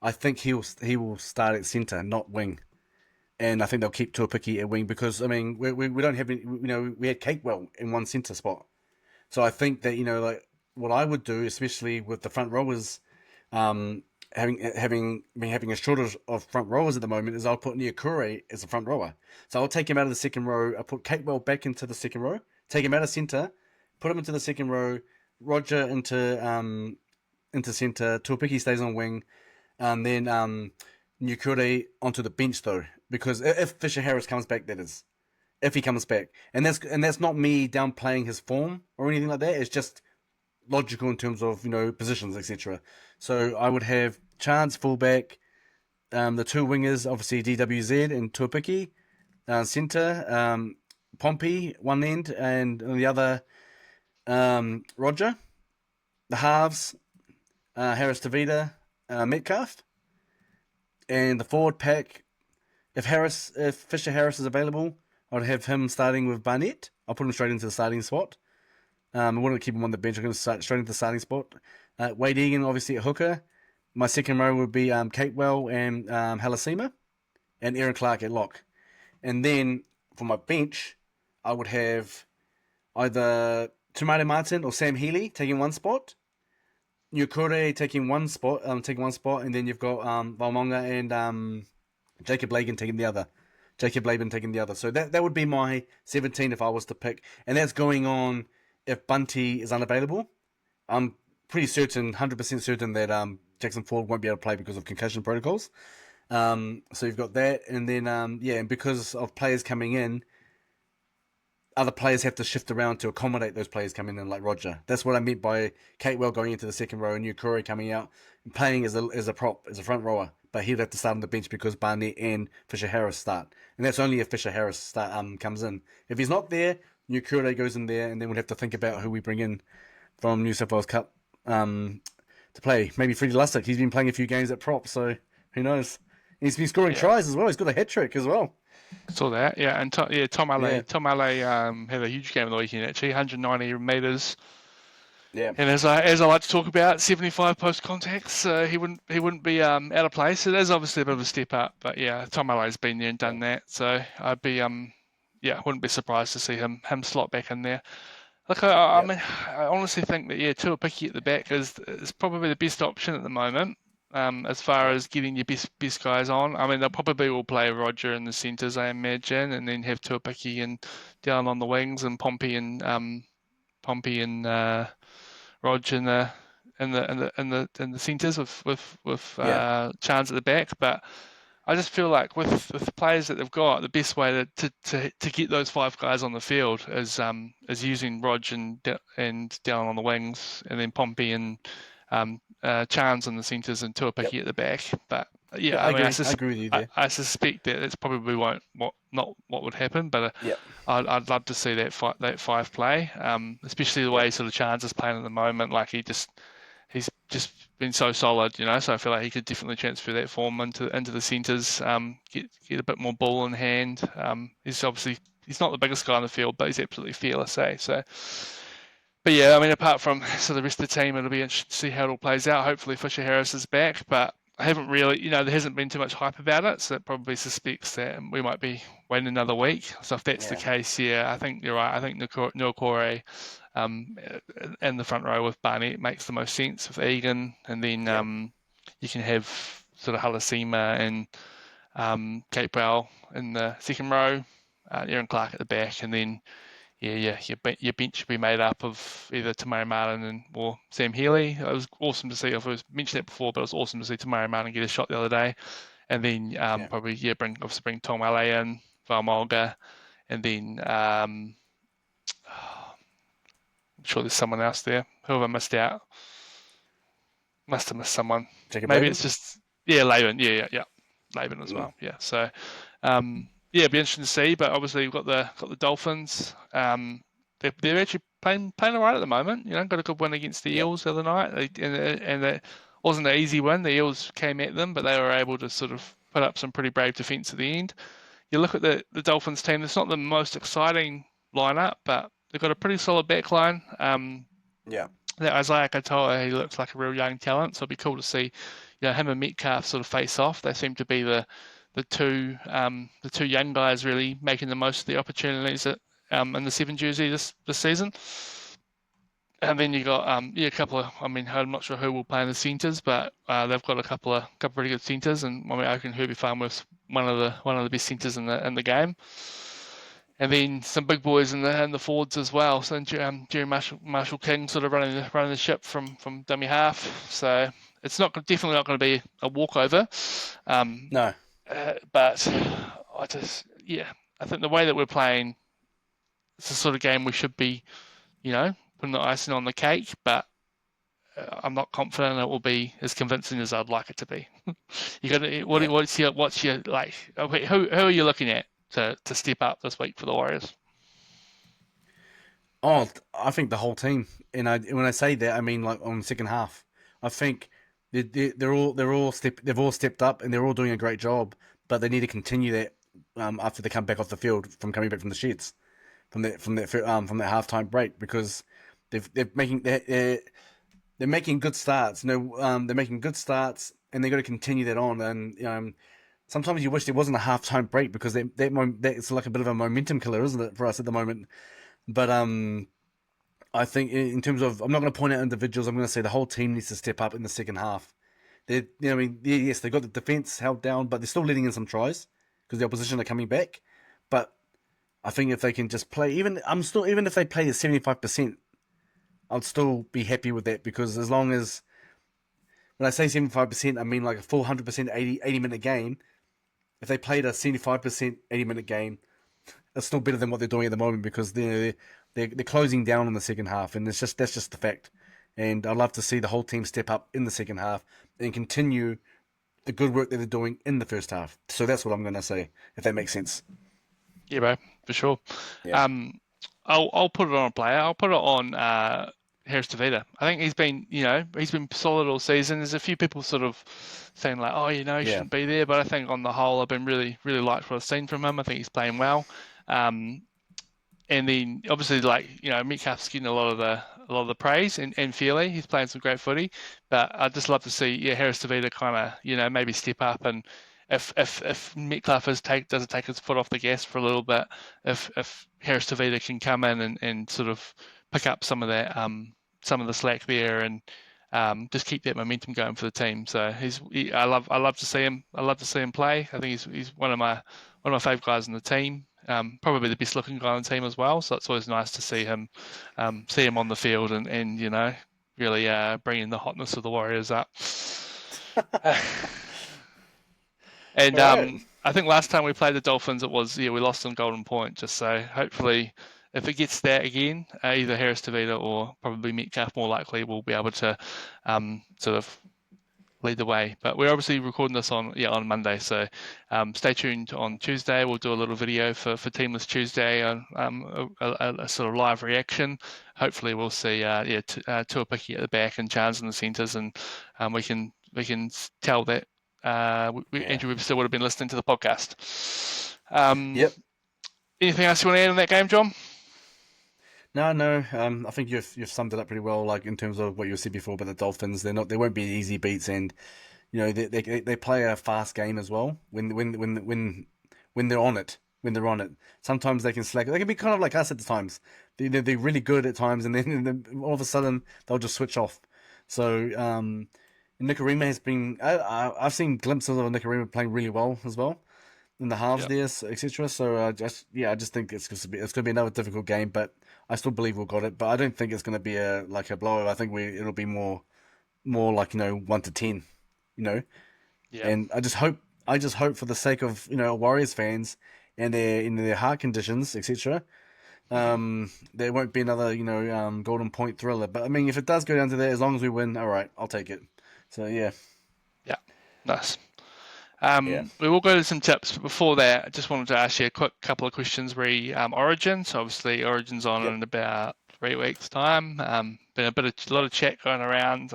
I think he will start at centre, not wing. And I think they'll keep Tuapiki at wing because I mean we don't have any, we had Capewell in one centre spot. So I think that like what I would do, especially with the front rowers, um, having a shortage of front rowers at the moment, is I'll put Niakure as a front rower. So I'll take him out of the second row. I put Capewell back into the second row. Take him out of centre, put him into the second row. Roger into centre. Tuapiki stays on wing, and then Niakure onto the bench though, because if Fisher Harris comes back, that is if he comes back. And that's not me downplaying his form or anything like that. It's just logical in terms of positions, etc. So I would have Chance fullback, the two wingers obviously DWZ and Tuapiki, centre, Pompey one end, and on the other Roger. The halves, Harris Tavita, Metcalf, and the forward pack. If Fisher Harris is available, I'd have him starting with Barnett. I'll put him straight into the starting spot. I wouldn't keep him on the bench. I'm going to start straight into the starting spot. Wade Egan, obviously at hooker. My second row would be Capewell and Halasima, and Aaron Clark at lock. And then for my bench, I would have either Tomato Martin or Sam Healy taking one spot, Nukure taking one spot, and then you've got Valmonga and Jacob Lagan taking the other. Jacob Laban taking the other. So that would be my 17 if I was to pick. And that's going on if Bunty is unavailable. I'm pretty certain, 100% certain that Jackson Ford won't be able to play because of concussion protocols. So you've got that. And then, and because of players coming in, other players have to shift around to accommodate those players coming in, like Roger. That's what I meant by Catewell going into the second row and Nukuri coming out and playing as a prop, as a front rower. But he'd have to start on the bench because Barnett and Fisher Harris start. And that's only if Fisher Harris comes in. If he's not there, Nukuri goes in there, and then we'd have to think about who we bring in from New South Wales Cup to play. Maybe Freddie Lussick. He's been playing a few games at prop, so who knows? And he's been scoring Yeah, tries as well. He's got a hat trick as well. saw that. Yeah, and Tom Yeah, Alley, had a huge game on the weekend actually, 190 meters. yeah, And as I like to talk about, 75 post contacts, so he wouldn't be out of place. It is obviously a bit of a step up, but yeah, Tom Alley's been there and yeah, done that, so I'd be yeah, wouldn't be surprised to see him slot back in there. Look, I yeah, mean, I honestly think that yeah, Tuapiki at the back is probably the best option at the moment. As far yeah, as getting your best guys on, I mean, they'll probably will play Roger in the centres, I imagine, and then have Tuapiki and down on the wings, and Pompey and Rog in the centres with yeah, Chance at the back. But I just feel like with the players that they've got, the best way to get those five guys on the field is using Rog and down on the wings, and then Pompey and Chance in the centres and yep. Tuapiki at the back. But Yeah, Yeah, I I mean, agree. I agree with you there. I suspect that it's probably won't not what would happen, but Yeah, I'd love to see that five play, especially the yeah, way sort of Chance is playing at the moment. Like he's just been so solid, you know. So I feel like he could definitely transfer that form into the centres, get a bit more ball in hand. He's not the biggest guy on the field, but he's absolutely fearless, eh? So. But yeah, I mean, apart from so the rest of the team, it'll be interesting to see how it all plays out. Hopefully, Fisher Harris is back, but I haven't really, there hasn't been too much hype about it, so it probably suspects that we might be waiting another week. So if that's the yeah, case, yeah, I think you're right. I think Nukore um, in the front row with Barnett makes the most sense with Egan, and then yeah, you can have sort of Halasima and Kate Bell in the second row, Aaron Clark at the back, and then your bench should be made up of either Tamari Martin or Sam Healy. It was awesome to see. I've mentioned that before, but it was awesome to see Tamari Martin get a shot the other day. And then yeah. probably bring Tom Ale in, Valmolga, and then I'm sure there's someone else there. Who have I missed out? Must have missed someone. Jacob Maybe Laban? it's just Laban. Yeah, Laban as Mm, well. Yeah, so it'd be interesting to see. But obviously we've got the Dolphins. They're actually playing all right at the moment. Got a good win against the yeah, Eels the other night, and it wasn't an easy win. The Eels came at them, but they were able to sort of put up some pretty brave defence at the end. You look at the Dolphins team. It's not the most exciting lineup, but they've got a pretty solid back line. yeah, That Isaiah Katoa, he looks like a real young talent, so it'd be cool to see, him and Metcalf sort of face off. They seem to be the two young guys really making the most of the opportunities in the seven jersey this season. And then you got a couple of. I mean, I'm not sure who will play in the centres, but they've got a couple pretty good centres, and I mean, Oaken Herbie Farm was one of the best centres in the game. And then some big boys in the forwards as well. So Jerry Marshall King sort of running the ship from dummy half. So it's definitely not going to be a walkover. Um, no, but I think the way that we're playing, it's the sort of game we should be, putting the icing on the cake. But I'm not confident it will be as convincing as I'd like it to be. You got yeah. what's your like? Okay, who are you looking at to step up this week for the Warriors? Oh, I think the whole team. And when I say that, I mean like on the second half. I think they've all stepped up and they're all doing a great job. But they need to continue that after they come back off the field from coming back from the sheds from that halftime break because they're making good starts. They're making good starts and they're going to continue that on. And sometimes you wish there wasn't a halftime break because that's like a bit of a momentum killer, isn't it, for us at the moment? But I think in terms of, I'm not going to point out individuals. I'm going to say the whole team needs to step up in the second half. Yes, they got the defense held down, but they're still letting in some tries because the opposition are coming back. But I think if they can just play, even if they play at 75%, I'd still be happy with that because as long as when I say 75%, I mean like a full 100% 80 minute game. If they played a 75% 80-minute game, it's still better than what they're doing at the moment because they're closing down in the second half, and that's just the fact. And I'd love to see the whole team step up in the second half and continue the good work that they're doing in the first half. So that's what I'm going to say, if that makes sense. Yeah, bro, for sure. Yeah, Um, I'll put it on a player. I'll put it on Harris Tavita. I think he's been solid all season. There's a few people sort of saying like, oh, he yeah, shouldn't be there, but I think on the whole, I've been really, really liked what I've seen from him. I think he's playing well. Um, and then obviously Metcalf's getting a lot of the praise and Feely, he's playing some great footy, but I'd just love to see Harris Tavita kind of maybe step up, and if Metcalf doesn't take his foot off the gas for a little bit, if Harris Tavita can come in and sort of pick up some of the slack there and just keep that momentum going for the team. So I love to see him. I love to see him play. I think he's one of my favourite guys in the team. Probably the best looking guy on the team as well. So it's always nice to see him on the field and really bringing the hotness of the Warriors up. And all right. I think last time we played the Dolphins, we lost on Golden Point. Just so hopefully, if it gets that again, either Harris Tavita or probably Metcalf, more likely, will be able to sort of lead the way. But we're obviously recording this on Monday, so stay tuned on Tuesday. We'll do a little video for Teamless Tuesday, a sort of live reaction. Hopefully, we'll see Tuapiki at the back and Chance in the centres, and we can tell that Yeah. Andrew Webster would have been listening to the podcast. Um, Yep. Anything else you want to add on that game, John? No, no. I think you've summed it up pretty well. Like in terms of what you said before about the Dolphins, they won't be easy beats, and they play a fast game as well. When they're on it, sometimes they can slack. They can be kind of like us at the times. They're really good at times, and then all of a sudden they'll just switch off. So Nicarima has been. I've seen glimpses of Nicarima playing really well as well in the halves Yeah, there, etc. So I just think it's gonna be another difficult game, but I still believe we've got it. But I don't think it's gonna be a blowout. I think it'll be more like 1-10, you know. yeah. And I just hope for the sake of Warriors fans and their heart conditions, etc. Hmm. There won't be another Golden Point thriller. But I mean, if it does go down to that, as long as we win, all right, I'll take it. So yeah, Yeah, nice. yeah, We will go to some tips, but before that, I just wanted to ask you a quick couple of questions re Origin. So obviously, Origin's on yep, in about 3 weeks' time. Been a lot of chat going around,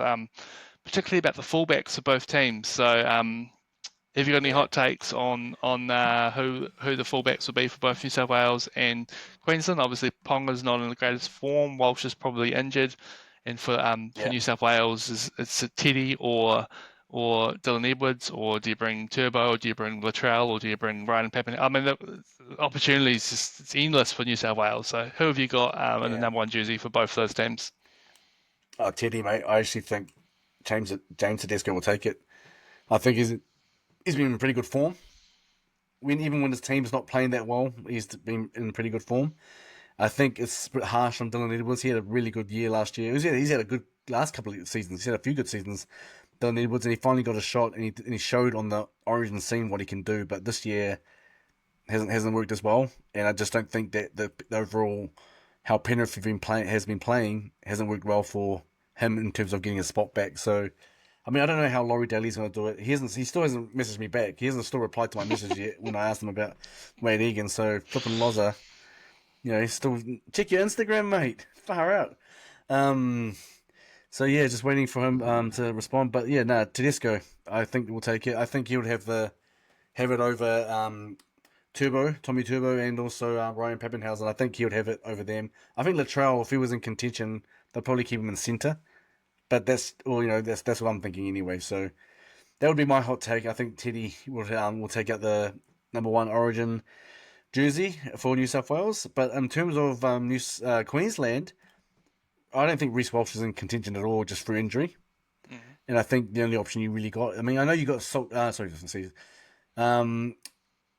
particularly about the fullbacks of both teams. So have you got any yeah, hot takes on who the fullbacks will be for both New South Wales and Queensland? Obviously, Ponga's not in the greatest form. Walsh is probably injured, and for yeah. New South Wales, it's Teddy or Dylan Edwards, or do you bring Turbo, or do you bring Latrell, or do you bring Ryan Pappen? I mean, the opportunities it's endless for New South Wales. So who have you got in the Yeah. number one jersey for both those teams? Oh, Teddy, mate. I actually think James Tedesco will take it. I think he's been in pretty good form. Even when his team's not playing that well, he's been in pretty good form. I think it's a bit harsh on Dylan Edwards. He had a really good year last year. He's had a good last couple of seasons. He's had a few good seasons, Dylan Edwards, and he finally got a shot, and he showed on the Origin scene what he can do. But this year hasn't worked as well, and I just don't think that the overall how Penrith has been playing hasn't worked well for him in terms of getting a spot back. So I mean, I don't know how Laurie Daly's going to do it. He still hasn't messaged me back. He hasn't still replied to my message yet when I asked him about Wade Egan. So flipping Loza, he's still check your Instagram, mate. Far out. Um, so yeah, just waiting for him to respond. But yeah, no, Tedesco, I think will take it. I think he would have it over Tommy Turbo, and also Ryan Pappenhausen. I think he would have it over them. I think Latrell, if he was in contention, they'll probably keep him in centre. But that's what I'm thinking anyway. So that would be my hot take. I think Teddy will take out the number one Origin jersey for New South Wales. But in terms of Queensland, I don't think Reece Walsh is in contention at all, just for injury. Mhm. And I think the only option you really got. I mean, I know you got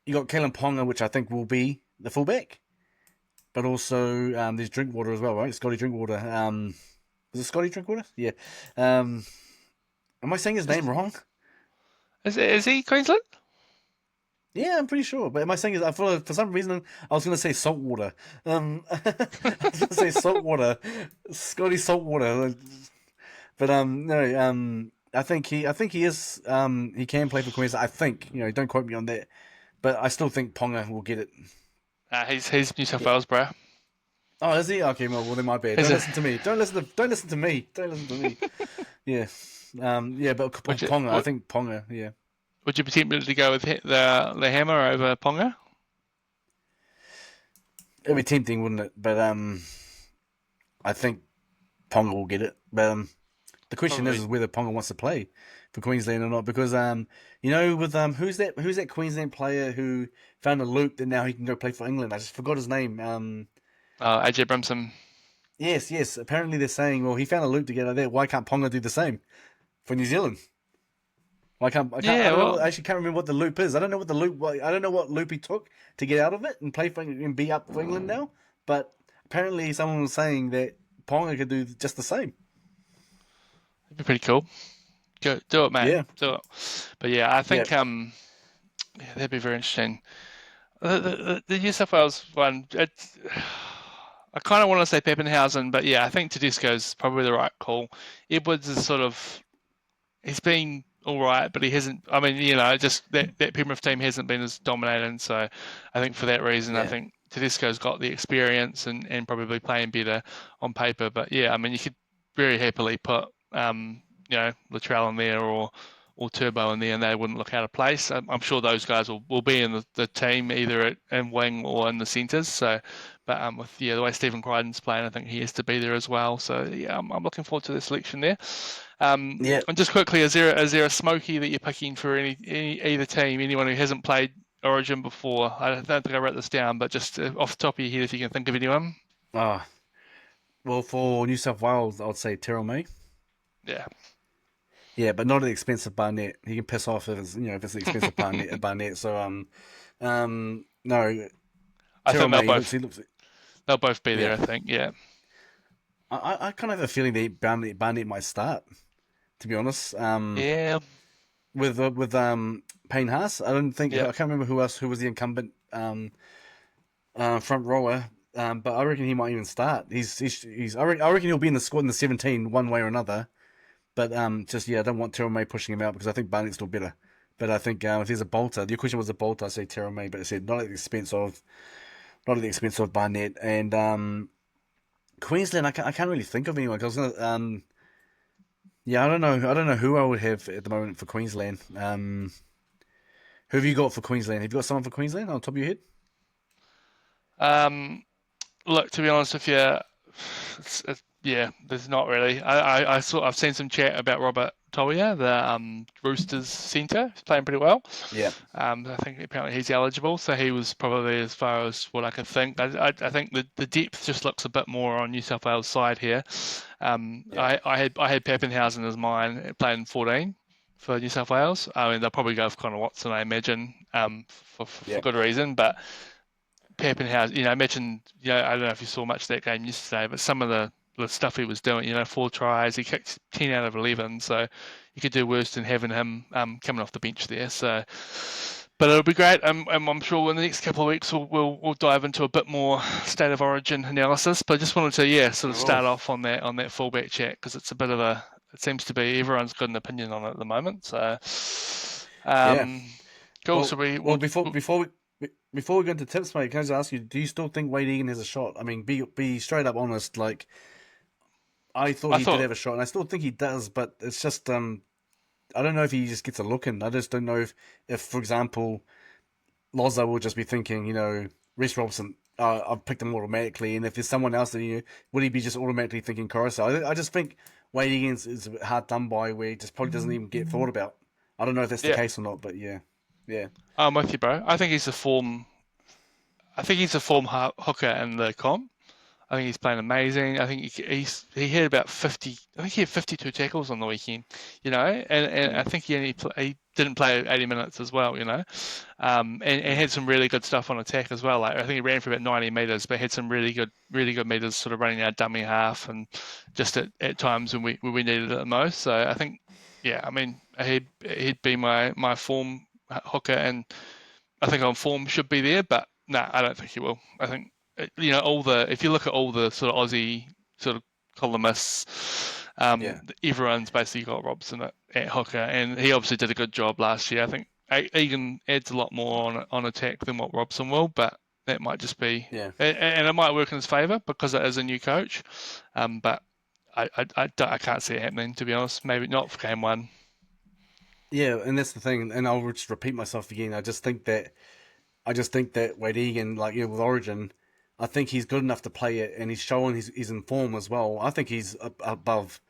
you got Kalen Ponga, which I think will be the fullback. But also there's Drinkwater as well, right? Scotty Drinkwater. Is it Scotty Drinkwater? Yeah. Um, am I saying his name Is, wrong? is he Queensland? Yeah, I'm pretty sure. But am I saying I thought for some reason I was going to say Saltwater. I was going to say Saltwater, Scotty Saltwater. But no. I think he is. He can play for Queensland. I think. Don't quote me on that. But I still think Ponga will get it. He's New South Yeah. Wales, bro. Oh, is he? Okay, well then my bad. He's Don't a, listen to me. Don't listen to me. Don't listen to me. Yeah. Yeah, but would you Ponga. I would, think Ponga. Yeah. would you be tempted to go with the hammer over Ponga? It'd be tempting, wouldn't it? But I think Ponga will get it. But the question Probably. is whether Ponga wants to play for Queensland or not. Because with who's that Queensland player who found a loop that now he can go play for England? I just forgot his name. AJ Brimson. Yes. Apparently they're saying, well, he found a loop to get out there. Why can't Ponga do the same for New Zealand? Why can't I can't I Yeah, don't know. well, I actually can't remember what the loop is. I don't know what the loop. I don't know what loop he took to get out of it and play for and be up for England now. But apparently someone was saying that Ponga could do just the same. it'd be pretty cool. Go do it, mate. Yeah, Do it. But yeah, I yeah, think yeah, that'd be very interesting. The New South Wales one, I kind of want to say Peppenhausen, but yeah, I think Tedesco's probably the right call. Edwards is sort of he's been all right, but he hasn't. I mean, you know, just that Penrith team hasn't been as dominating. So I think for that reason, I Yeah, think Tedesco's got the experience and probably playing better on paper. But yeah, I mean, you could very happily put you know, Latrell in there or Turbo in there, and they wouldn't look out of place. I'm sure those guys will be in the team either in wing or in the centres. So, but with the way Stephen Crichton's playing, I think he has to be there as well. So yeah, I'm looking forward to the selection there. yeah. And just quickly, is there a smoky that you're picking for either team? Anyone who hasn't played Origin before? I don't think I wrote this down, but just off the top of your head, if you can think of anyone. Ah, well, for New South Wales, I'd say Terrell May. Yeah. Yeah, but not at the expense of Barnett. He can piss off if it's if it's the expense of Barnett. So no, I Terrell think they'll May both he looks. they'll both be there. Yeah, I think. Yeah. I kind of have a feeling that Barnett might start. To be honest, Yeah. with Payne Haas, I Yeah. can't remember who was the incumbent front rower. But I reckon he might even start. I reckon he'll be in the squad in the 17 one way or another. But just yeah, I don't want Terrell May pushing him out because I think Barnett's still better. But I think if there's a bolter, your question was a bolter. I say Terrell May, but I said not at the expense of Barnett and Queensland. I can't really think of anyone because yeah, I don't know who I would have at the moment for Queensland. Who have you got for Queensland? Have you got someone for Queensland on top of your head? Um, Look, to be honest with you, yeah, there's not really. I've seen some chat about Robert Tolia, the Roosters centre. He's playing pretty well. Yeah, I think apparently he's eligible, so he was probably as far as what I could think. I think the depth just looks a bit more on New South Wales side here. yeah, I had Pappenhausen as mine playing 14 for New South Wales. I mean, they'll probably go for Connor Watson, I imagine, for yeah, good reason, but Pappenhausen, you know, I mentioned, you know, I don't know if you saw much of that game yesterday, but some of the stuff he was doing, you know, 4 tries, he kicked 10 out of 11, so you could do worse than having him coming off the bench there. So, but it'll be great. I'm sure in the next couple of weeks we'll dive into a bit more state of origin analysis. But I just wanted to sort of cool. start off on that fullback chat because it's a bit of a it seems to be everyone's got an opinion on it at the moment. So, Yeah. um, cool. So Well, we'll before we go into tips, mate, can I just ask you, do you still think Wade Egan has a shot? I mean, be straight up honest. Like, I thought I he did thought have a shot, and I still think he does, but it's just I don't know if he just gets a look in. I just don't know if for example, Loza will just be thinking, Reece Robson, I've picked him automatically, and if there's someone else that would he be just automatically thinking Coruscant? I just think Wade Egan is a bit hard done by, where he just probably doesn't even get thought about. I don't know if that's the yeah. case or not, but yeah, yeah, I'm with you, bro. I think he's a form. I think he's a form hooker in the comp. I think he's playing amazing. I think he had about 50. I think he had 52 tackles on the weekend. You know, and I mm, think he didn't play 80 minutes as well. You know, and yeah, had some really good stuff on attack as well. Like I think he ran for about 90 meters, but had some really good meters, sort of running our dummy half, and just at times when we needed it the most. So I think, yeah, I mean, he'd be my form hooker, and I think on form should be there, but no, I don't think he will. I think all the if you look at all the sort of Aussie sort of columnists, yeah, everyone's basically got Robson at hooker, and he obviously did a good job last year. I think Egan adds a lot more on attack than what Robson will, but that might just be yeah. and it might work in his favour because it is a new coach, but I can't see it happening, to be honest. Maybe not for game one. Yeah, and that's the thing, and I'll just repeat myself again. I just think that Wade Egan, like with Origin, I think he's good enough to play it, and he's showing he's in form as well. I think he's above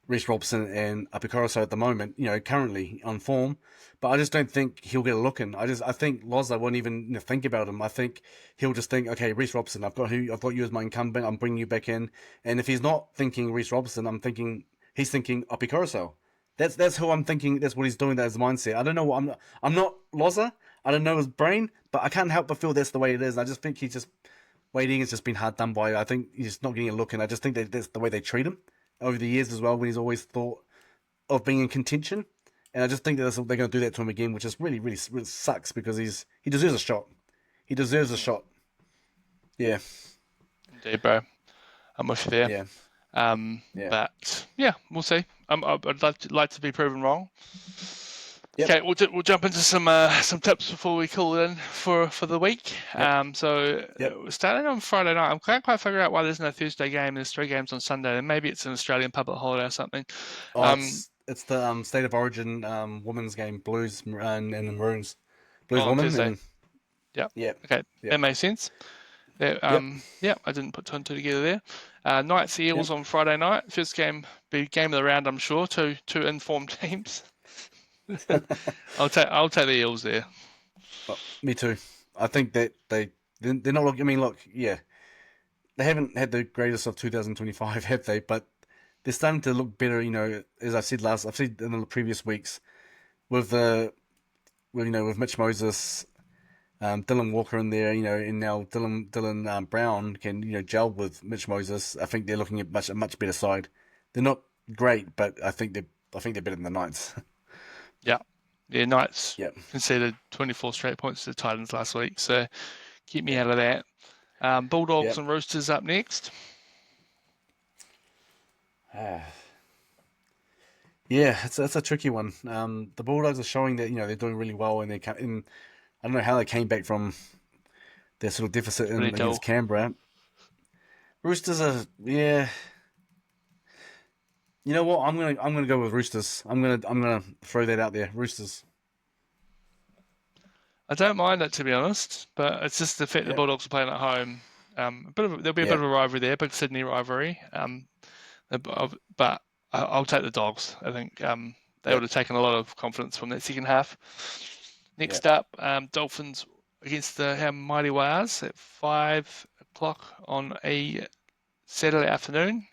Reece Robson and Apicoroso at the moment, currently on form. But I just don't think he'll get a look in. I think Loza won't even think about him. I think he'll just think, okay, Reece Robson, I've got you as my incumbent. I'm bringing you back in. And if he's not thinking Reece Robson, he's thinking Apicoroso. That's who I'm thinking. That's what he's doing. That's his mindset. I don't know what I'm not Loza. I don't know his brain, but I can't help but feel that's the way it is. I just think he's just Wade Egan's just been hard done by. I think he's just not getting a look, and I just think that's the way they treat him over the years as well. When he's always thought of being in contention, and I just think that they're going to do that to him again, which is really, really, really sucks because he deserves a shot. He deserves a shot. Yeah, Indeed, bro. I'm with you there. yeah, yeah, But yeah, we'll see. I'd like to be proven wrong. Yep. Okay, we'll jump into some tips before we call it in for the week. Yep. So Yep. we're starting on Friday night. I can't quite figure out why there's no Thursday game. There's 3 games on Sunday, and maybe it's an Australian public holiday or something. Oh, Um, it's the state of origin women's game, Blues and the Maroons, Blues on women, Thursday. and Yeah. yep, Okay, yep, that makes sense. That, yep. yeah, I didn't put two and two together there. Knights Yep. Eels on Friday night. First game, be game of the round, I'm sure. Two informed teams. I'll take the Eels there. Me too. I think that they're not looking. I mean, look, yeah, they haven't had the greatest of 2025, have they? But they're starting to look better. As I've said in the previous weeks with with Mitch Moses, Dylan Walker in there, and now Dylan Brown can gel with Mitch Moses. I think they're looking at a much better side. They're not great, but I think they're better than the Knights. Yeah. Yeah, Knights Yep. conceded 24 straight points to the Titans last week, so keep me Yep. out of that. Bulldogs Yep. and Roosters up next. Yeah, it's a tricky one. The Bulldogs are showing that they're doing really well, and I don't know how they came back from their sort of deficit It's pretty against dull. Canberra. Roosters are, yeah. You know what? I'm gonna go with Roosters. I'm gonna throw that out there. Roosters. I don't mind it, to be honest, but it's just the fact the Yep. Bulldogs are playing at home. There'll be a bit of Yep. a rivalry there, big Sydney rivalry. But I'll take the Dogs. I think they would Yep. have taken a lot of confidence from that second half. Next Yep. up, Dolphins against the Mighty Wars at 5 o'clock on a Saturday afternoon.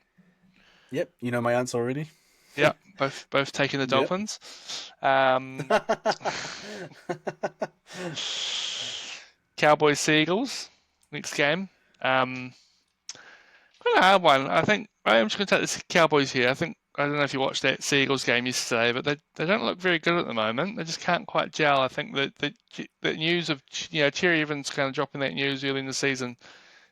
Yep. You know my answer already. Yeah, both taking the Yep. Dolphins. Um, Cowboys Seagulls next game. Quite a hard one. I think I'm just going to take the Cowboys here. I don't know if you watched that Seagulls game yesterday, but they don't look very good at the moment. They just can't quite gel. I think that the news of Cherry Evans kind of dropping that news early in the season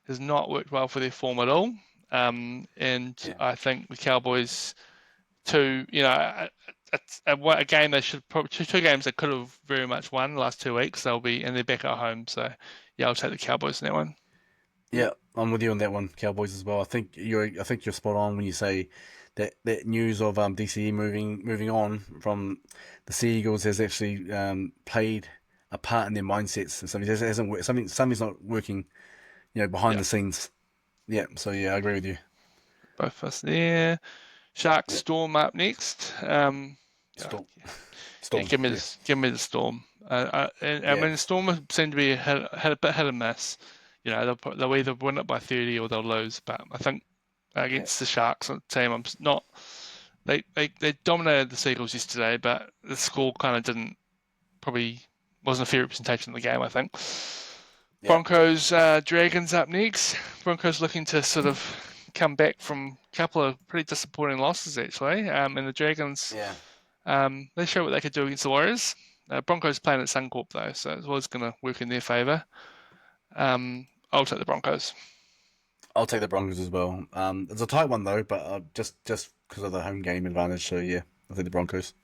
has not worked well for their form at all. And Yeah. I think the Cowboys two, a game they should probably two games they could have very much won the last 2 weeks. They're back at home. So yeah, I'll take the Cowboys in that one. Yeah, I'm with you on that one, Cowboys as well. I think you're spot on when you say that news of DCE moving on from the Sea Eagles has actually played a part in their mindsets. And something hasn't worked. Something's not working, behind Yeah, the scenes. Yeah, so yeah, I agree with you. both of us there. Sharks Yeah, Storm up next. Yeah, Storm, yeah, Storm. Yeah, give me the Storm. I yeah, mean, the Storm seem to be had a bit hit and miss. They'll either win it by 30 or they'll lose. But I think yeah, against the Sharks team, I'm not. They dominated the Seagulls yesterday, but the score kind of didn't probably wasn't a fair representation of the game. I think. yeah, Broncos Dragons up next. Broncos looking to sort of come back from a couple of pretty disappointing losses actually. And the Dragons yeah. they showed what they could do against the Warriors. Broncos playing at Suncorp though, so it's always going to work in their favour. I'll take the Broncos. I'll take the Broncos as well. It's a tight one though, but just because of the home game advantage. So yeah, I think the Broncos.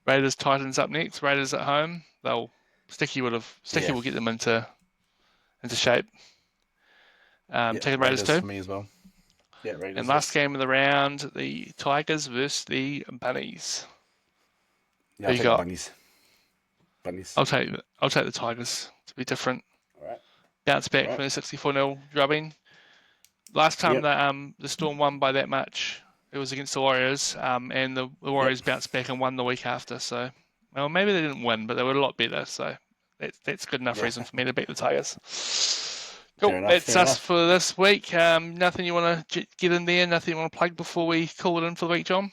Raiders Titans up next. Raiders at home. Sticky Yeah, will get them into shape. yeah. Taking Raiders Raiders too. for me as well. Yeah, And Raiders. Yep. last game of the round, the Tigers versus the Bunnies. Yeah, Who I'll you take the got? bunnies. Bunnies. I'll take the Tigers to be different. All right. Bounce All back right. from the 64-0 drubbing. Last time Yep. the Storm won by that much, it was against the Warriors, and the Yep. Warriors bounced back and won the week after. So, well, maybe they didn't win, but they were a lot better. So that's good enough Yeah. reason for me to beat the Tigers. Fair Cool. enough. That's Fair us enough. for this week. Nothing you want to get in there? Nothing you want to plug before we call it in for the week, John?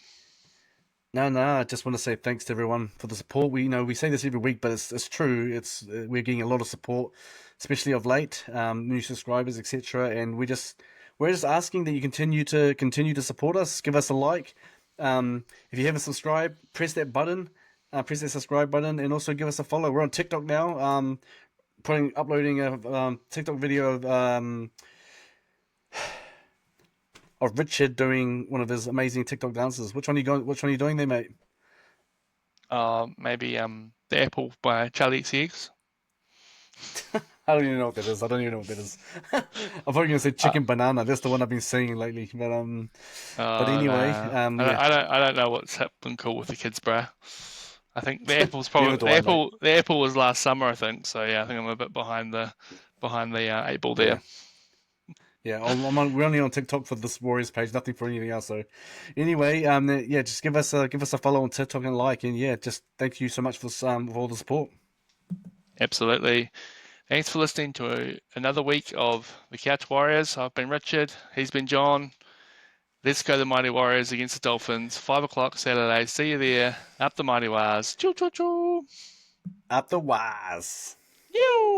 No, no. I just want to say thanks to everyone for the support. We say this every week, but it's true. It's we're getting a lot of support, especially of late. New subscribers, etc. And we're just asking that you continue to support us. Give us a like. If you haven't subscribed, press that button. Press that subscribe button, and also give us a follow. We're on TikTok now. Uploading a TikTok video of Richard doing one of his amazing TikTok dances. Which one are you doing there, mate? Maybe The Apple by Charlie XCX. I don't even know what that is. I don't even know what that is. I'm probably gonna say Uh, chicken banana. That's the one I've been saying lately. But anyway, no, yeah. I don't know what's happened cool with the kids, bruh. I think the Apple's Neither probably do I, mate. The Apple was last summer, I think. So yeah, I think I'm a bit behind the 8 ball Yeah. there. Yeah, we're only on TikTok for this Warriors page, nothing for anything else. So, anyway, yeah, just give us a follow on TikTok and like, and yeah, just thank you so much for all the support. Absolutely. Thanks for listening to another week of the Couch Warriors. I've been Richard. He's been John. Let's go the Mighty Warriors against the Dolphins. 5 o'clock Saturday. See you there. Up the Mighty Wars. Choo choo choo. Up the wise. You.